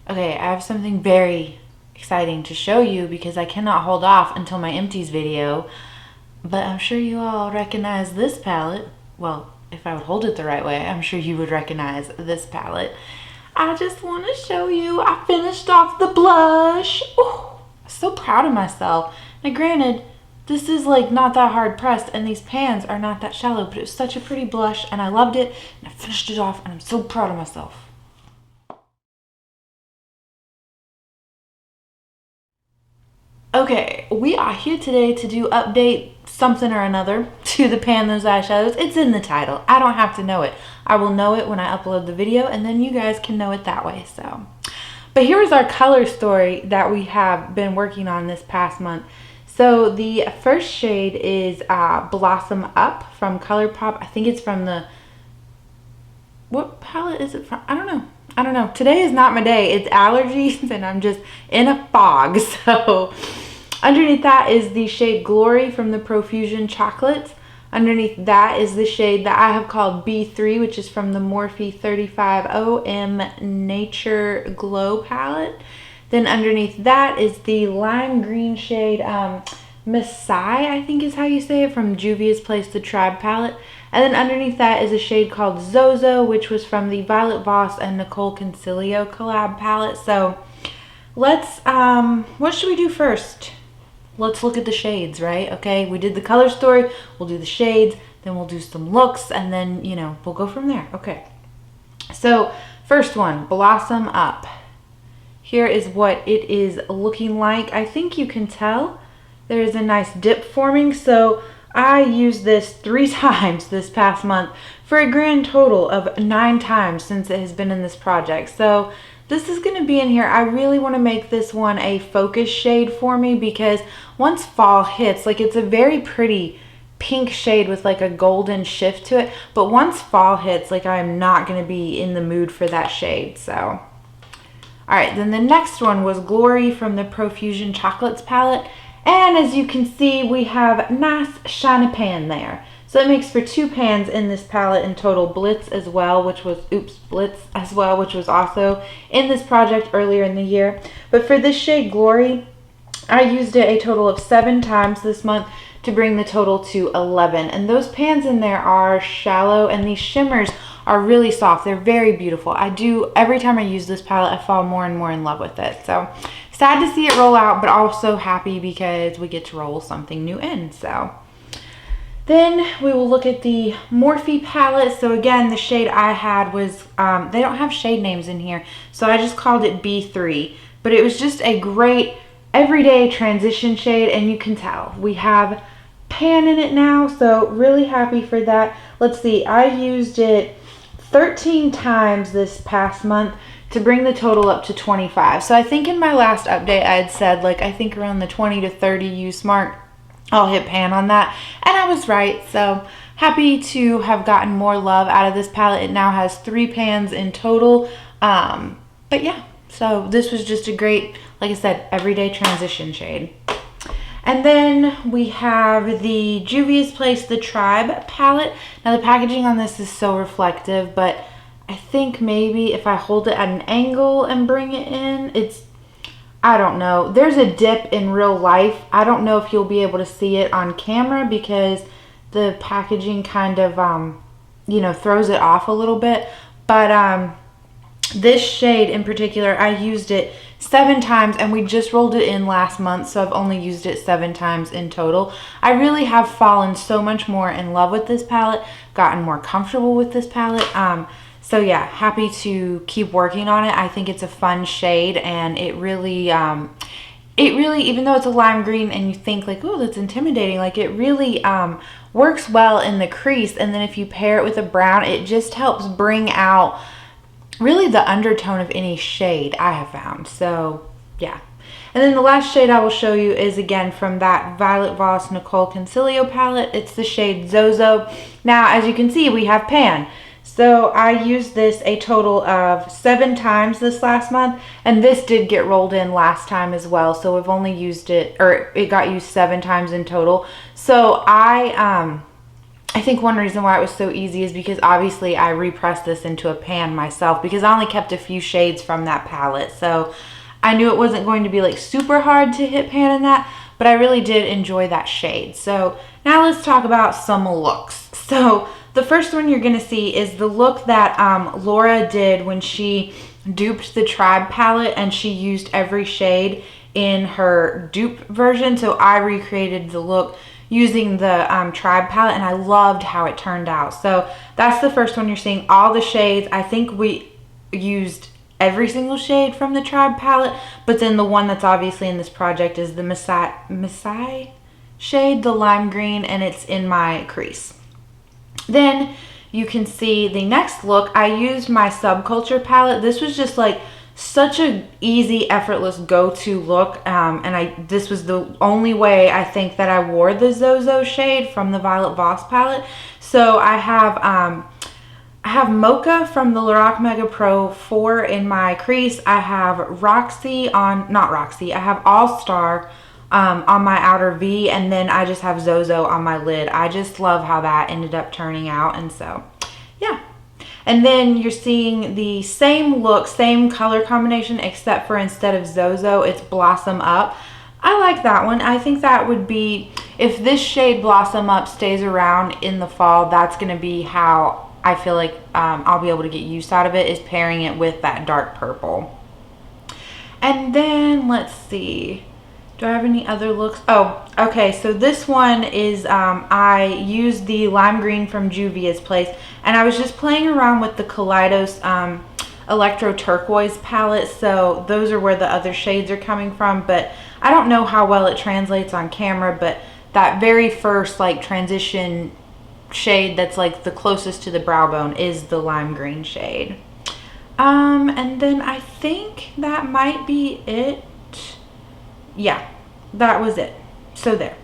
Okay, I have something very exciting to show you because I cannot hold off until my empties video. But I'm sure you all recognize this palette. Well, if I would hold it the right way, I'm sure you would recognize this palette. I just want to show you, I finished off the blush. Oh, I'm so proud of myself. Now granted, this is like not that hard pressed and these pans are not that shallow, but it was such a pretty blush and I loved it and I finished it off and I'm so proud of myself. Okay, we are here today to do update something or another to the Pan Those Eyeshadows. It's in the title. I don't have to know it. I will know it when I upload the video and then you guys can know it that way. But here's our color story that we have been working on this past month. So the first shade is Blossom Up from ColourPop. I think it's from the, what palette is it from? I don't know. Today is not my day. It's allergies and I'm just in a fog. So underneath that is the shade Glory from the Profusion Chocolates. Underneath that is the shade that I have called B3, which is from the Morphe 35 OM Nature Glow palette. Then underneath that is the lime green shade Maasai, I think is how you say it, from Juvia's Place the Tribe palette. And then underneath that is a shade called Zozo, which was from the Violet Voss and Nicole Concilio collab palette. So let's, what should we do first? Let's look at the shades, right? Okay, we did the color story, we'll do the shades, then we'll do some looks, and then, you know, we'll go from there. Okay, so first one, Blossom Up. Here is what it is looking like. I think you can tell there is a nice dip forming, so I used this 3 times this past month for a grand total of 9 times since it has been in this project. So this is going to be in here. I really want to make this one a focus shade for me because once fall hits, like it's a very pretty pink shade with like a golden shift to it. But once fall hits, like I'm not going to be in the mood for that shade. So, all right, then the next one was Glory from the Profusion Chocolates palette. And as you can see, we have nice shiny pan there. So it makes for 2 pans in this palette in total. Blitz as well, which was, Blitz as well, which was also in this project earlier in the year. But for this shade Glory, I used it a total of 7 times this month to bring the total to 11. And those pans in there are shallow and these shimmers are really soft. They're very beautiful. Every time I use this palette, I fall more and more in love with it. So sad to see it roll out, but also happy because we get to roll something new in. So then we will look at the Morphe palette. So again, the shade I had was, they don't have shade names in here, so I just called it B3. But it was just a great everyday transition shade, and you can tell we have pan in it now, so really happy for that. Let's see, I used it 13 times this past month to bring the total up to 25. So I think in my last update I had said, like, I think around the 20 to 30 use mark, I'll hit pan on that. And I was right. So happy to have gotten more love out of this palette. It now has 3 pans in total. But yeah, so this was just a great, like I said, everyday transition shade. And then we have the Juvia's Place the Tribe palette. Now the packaging on this is so reflective, but I think maybe if I hold it at an angle and bring it in, I don't know. There's a dip in real life. I don't know if you'll be able to see it on camera because the packaging kind of, you know, throws it off a little bit. But this shade in particular, I used it 7 times and we just rolled it in last month, so I've only used it 7 times in total. I really have fallen so much more in love with this palette, gotten more comfortable with this palette. So yeah, happy to keep working on it. I think it's a fun shade and it really, even though it's a lime green and you think like, oh, that's intimidating, like it really works well in the crease. And then if you pair it with a brown, it just helps bring out really the undertone of any shade I have found. So yeah. And then the last shade I will show you is again from that Violet Voss Nicole Concilio palette. It's the shade Zozo. Now, as you can see, we have pan. So I used this a total of 7 times this last month, and this did get rolled in last time as well. So we've only used it, or it got used 7 times in total. So I I think one reason why it was so easy is because obviously I repressed this into a pan myself because I only kept a few shades from that palette. So I knew it wasn't going to be like super hard to hit pan in that, but I really did enjoy that shade. So now let's talk about some looks. So the first one you're gonna see is the look that Laura did when she duped the Tribe palette, and she used every shade in her dupe version. So I recreated the look using the Tribe palette, and I loved how it turned out. So that's the first one you're seeing, all the shades. I think we used every single shade from the Tribe palette, but then the one that's obviously in this project is the Maasai shade, the lime green, and it's in my crease. Then you can see the next look. I used my Subculture palette. This was just like such a easy, effortless go-to look, and this was the only way I think that I wore the Zozo shade from the Violet Voss palette. So I have Mocha from the Lorac Mega Pro 4 in my crease. I have Roxy on, not Roxy, I have All Star on my outer V, and then I just have Zozo on my lid. I just love how that ended up turning out, and so yeah. And then you're seeing the same look, same color combination, except for instead of Zozo, it's Blossom Up. I like that one. I think that would be, if this shade Blossom Up stays around in the fall, that's going to be how I feel like I'll be able to get use out of it, is pairing it with that dark purple. And then let's see. Do I have any other looks? Oh, okay. So this one is, I used the lime green from Juvia's place, and I was just playing around with the Kaleidos Electro Turquoise palette. So those are where the other shades are coming from, but I don't know how well it translates on camera, but that very first like transition shade that's like the closest to the brow bone is the lime green shade. And then I think that might be it. Yeah, that was it. So there.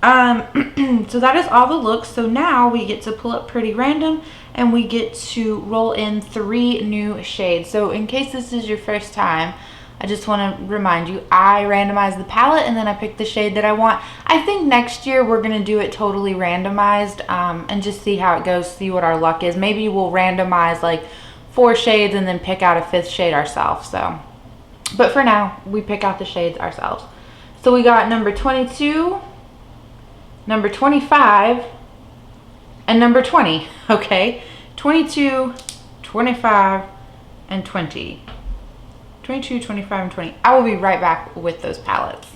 So that is all the looks. So now we get to pull up Pretty Random, and we get to roll in 3 new shades. So in case this is your first time, I just want to remind you, I randomized the palette and then I picked the shade that I want. I think next year we're going to do it totally randomized, and just see how it goes, see what our luck is. Maybe we'll randomize like 4 shades and then pick out a 5th shade ourselves. So, but for now, we pick out the shades ourselves. So we got number 22, number 25, and number 20. Okay, 22, 25, and 20. 22, 25, and 20. I will be right back with those palettes.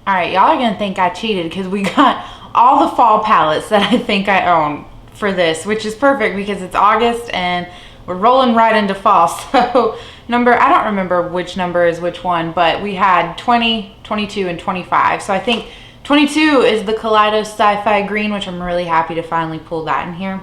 All right, y'all are gonna think I cheated because we got all the fall palettes that I think I own for this, which is perfect because it's August and we're rolling right into fall. So I don't remember which number is which one, but we had 20, 22, and 25. So I think 22 is the Kaleidos Sci-Fi green, which I'm really happy to finally pull that in here.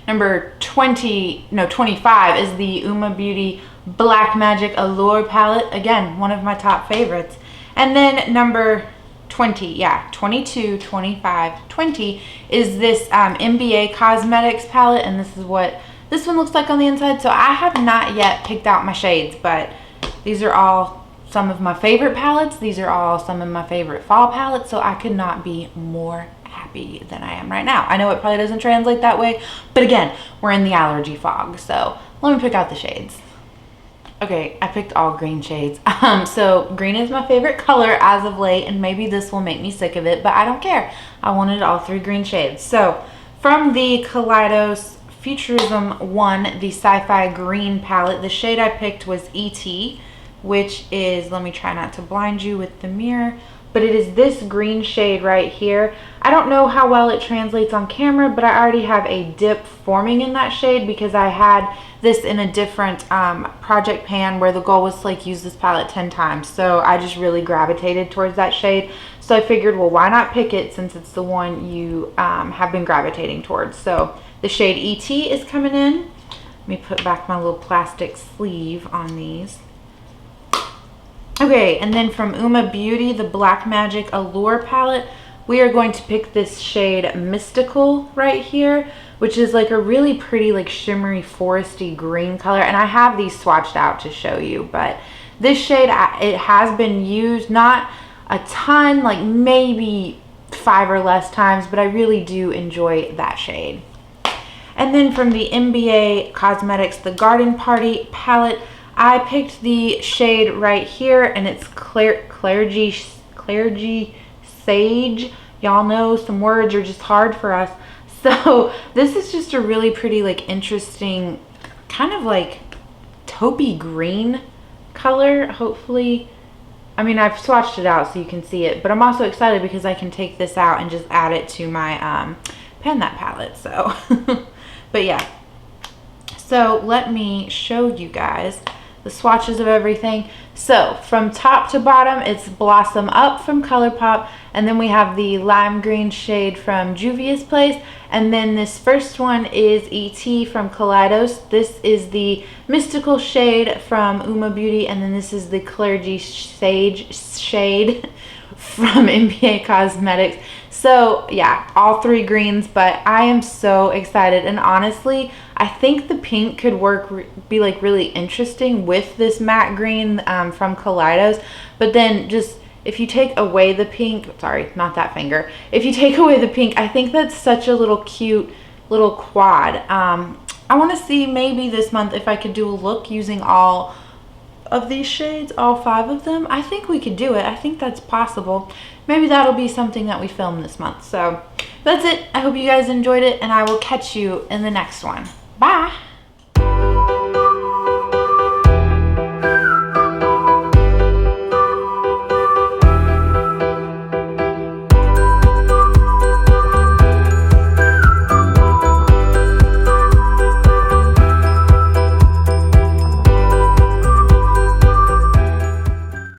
Number 25 is the Uoma Beauty Black Magic Allure palette. Again, one of my top favorites. And then number 20, yeah, 22, 25, 20 is this MBA Cosmetics palette, and this is what this one looks like on the inside. So I have not yet picked out my shades, but these are all some of my favorite palettes. These are all some of my favorite fall palettes, so I could not be more happy than I am right now. I know it probably doesn't translate that way, but again, we're in the allergy fog, so let me pick out the shades. Okay, I picked all green shades. So green is my favorite color as of late, and maybe this will make me sick of it, but I don't care. I wanted all 3 green shades. So from the Kaleidos Futurism 1, the Sci-Fi green palette, the shade I picked was ET, which is, let me try not to blind you with the mirror, but it is this green shade right here. I don't know how well it translates on camera, but I already have a dip forming in that shade because I had this in a different project pan where the goal was to like use this palette 10 times. So I just really gravitated towards that shade. So I figured, well, why not pick it since it's the one you have been gravitating towards. So the shade ET is coming in. Let me put back my little plastic sleeve on these. Okay, and then from Uoma Beauty, the Black Magic Allure palette, we are going to pick this shade Mystical right here, which is like a really pretty, like shimmery, foresty green color. And I have these swatched out to show you, but this shade, it has been used, not a ton, like maybe 5 or less times, but I really do enjoy that shade. And then from the NBA Cosmetics, the Garden Party palette, I picked the shade right here, and it's Clary Sage. Y'all know some words are just hard for us. So this is just a really pretty, like, interesting, kind of like taupey green color. Hopefully, I mean, I've swatched it out so you can see it, but I'm also excited because I can take this out and just add it to my Pan That palette. So but yeah, so let me show you guys the swatches of everything. So from top to bottom, it's Blossom Up from ColourPop, and then we have the lime green shade from Juvia's Place, and then this first one is ET from Kaleidos. This is the mystical shade from Uoma Beauty, and then this is the Clary Sage shade from NBA Cosmetics. So yeah, all 3 greens, but I am so excited. And honestly, I think the pink could be like really interesting with this matte green from Kaleidos. But then just, if you take away the pink, sorry, not that finger. If you take away the pink, I think that's such a little cute little quad. I want to see maybe this month if I could do a look using all of these shades, all 5 of them. I think we could do it. I think that's possible. Maybe that'll be something that we film this month. So that's it. I hope you guys enjoyed it, and I will catch you in the next one. Bye.